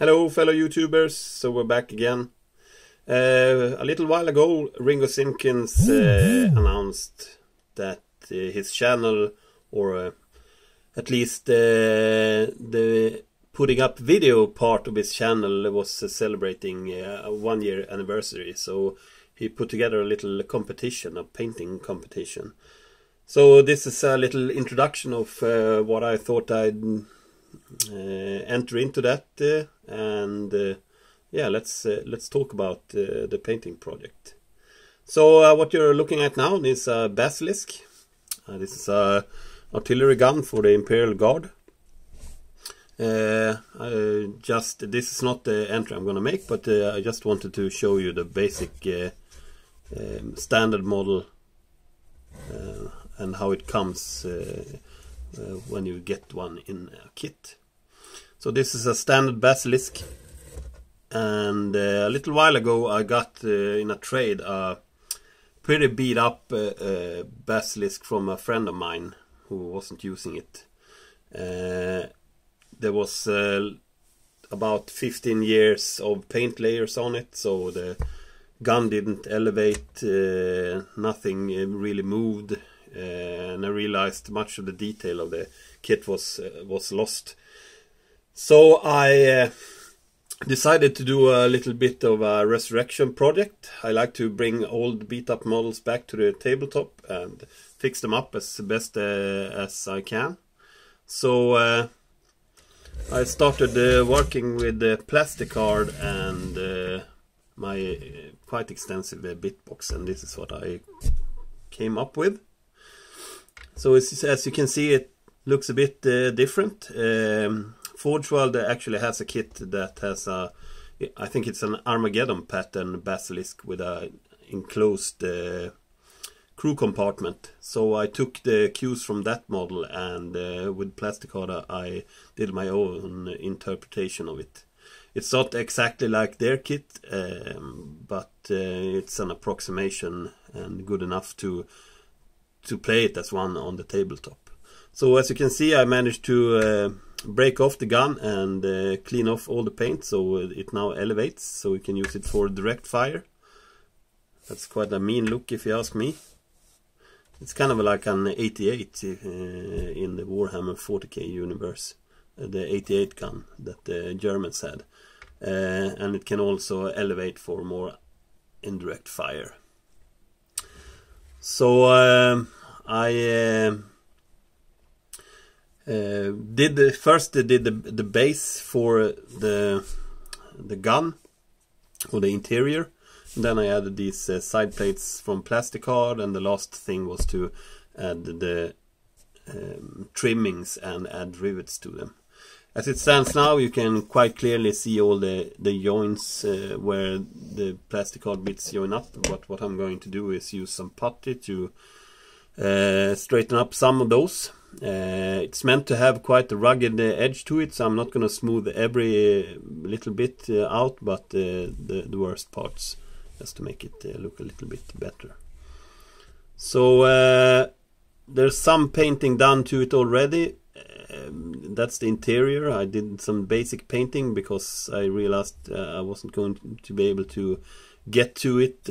Hello fellow YouTubers, so we're back again. A little while ago Ringo announced that his channel, or at least the putting up video part of his channel, was celebrating a 1-year anniversary. So he put together a little competition, a painting competition. So this is a little introduction of what I thought I'd enter into that, yeah, let's talk about the painting project. So what you're looking at now is a basilisk. This is a artillery gun for the Imperial Guard. This is not the entry I'm gonna make, but I just wanted to show you the basic standard model and how it comes when you get one in a kit. So this is a standard basilisk, and a little while ago I got in a trade a pretty beat up basilisk from a friend of mine who wasn't using it. There was about 15 years of paint layers on it, so the gun didn't elevate, nothing really moved, and I realized much of the detail of the kit was lost. So I decided to do a little bit of a resurrection project. I like to bring old beat up models back to the tabletop and fix them up as best as I can. So I started working with the plastic card and my quite extensive bit box, and this is what I came up with. So as you can see, it looks a bit different. Forge World actually has a kit that has a, I think it's an Armageddon pattern basilisk with a enclosed crew compartment. So I took the cues from that model, and with plastic card I did my own interpretation of it. It's not exactly like their kit, but it's an approximation and good enough to play it as one on the tabletop. So as you can see, I managed to break off the gun and clean off all the paint, so it now elevates, so we can use it for direct fire. That's quite a mean look if you ask me. It's kind of like an 88 in the Warhammer 40k universe, the 88 gun that the Germans had, and it can also elevate for more indirect fire. So I did the base for the gun, or the interior, and then I added these side plates from plastic card, and the last thing was to add the trimmings and add rivets to them. As it stands now, you can quite clearly see all the joints where the plastic card bits join up, but what I'm going to do is use some putty to straighten up some of those. It's meant to have quite a rugged edge to it, so I'm not going to smooth every little bit out, but the worst parts, just to make it look a little bit better. So there's some painting done to it already. That's the interior. I did some basic painting because I realized I wasn't going to be able to get to it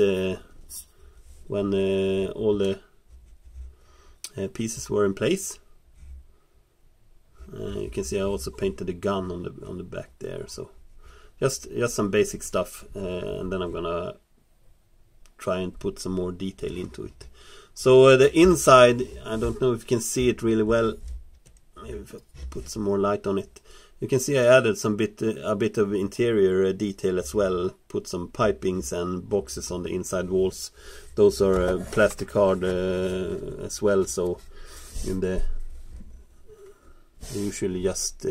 when all the pieces were in place. You can see I also painted the gun on the back there. So just some basic stuff, and then I'm gonna try and put some more detail into it. So the inside, I don't know if you can see it really well. Maybe if I put some more light on it, you can see I added a bit of interior detail as well. Put some pipings and boxes on the inside walls. Those are plastic card as well. So in the usually just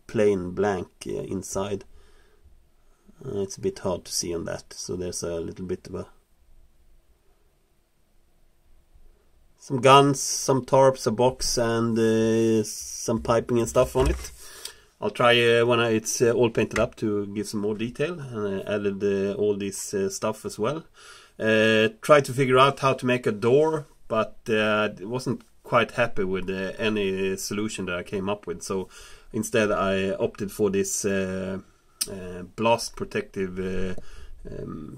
plain blank inside. It's a bit hard to see on that. So there's a little bit of some guns, some tarps, a box, and some piping and stuff on it. I'll try when it's all painted up to give some more detail, and I added all this stuff as well. Tried to figure out how to make a door, but wasn't quite happy with any solution that I came up with. So instead I opted for this blast protective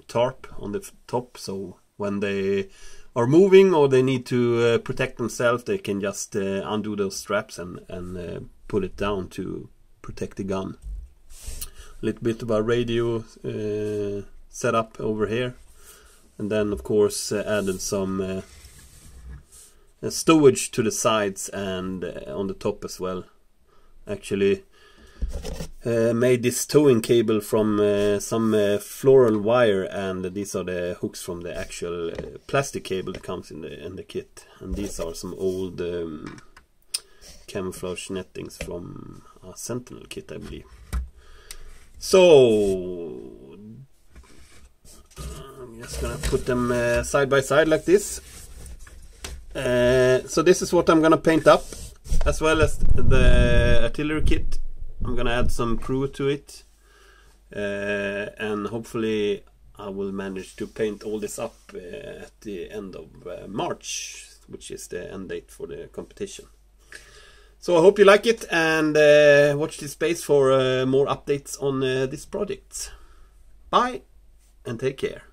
tarp on the top, so when they are moving or they need to protect themselves, they can just undo those straps and pull it down to protect the gun. A little bit of a radio setup over here, and then of course added some stowage to the sides and on the top as well. Actually made this towing cable from some floral wire, and these are the hooks from the actual plastic cable that comes in the kit, and these are some old camouflage nettings from a Sentinel kit, I believe. So I'm just gonna put them side by side like this. So this is what I'm gonna paint up, as well as the artillery kit. I'm gonna add some crew to it, and hopefully I will manage to paint all this up at the end of March, which is the end date for the competition. So I hope you like it, and watch this space for more updates on this project. Bye and take care.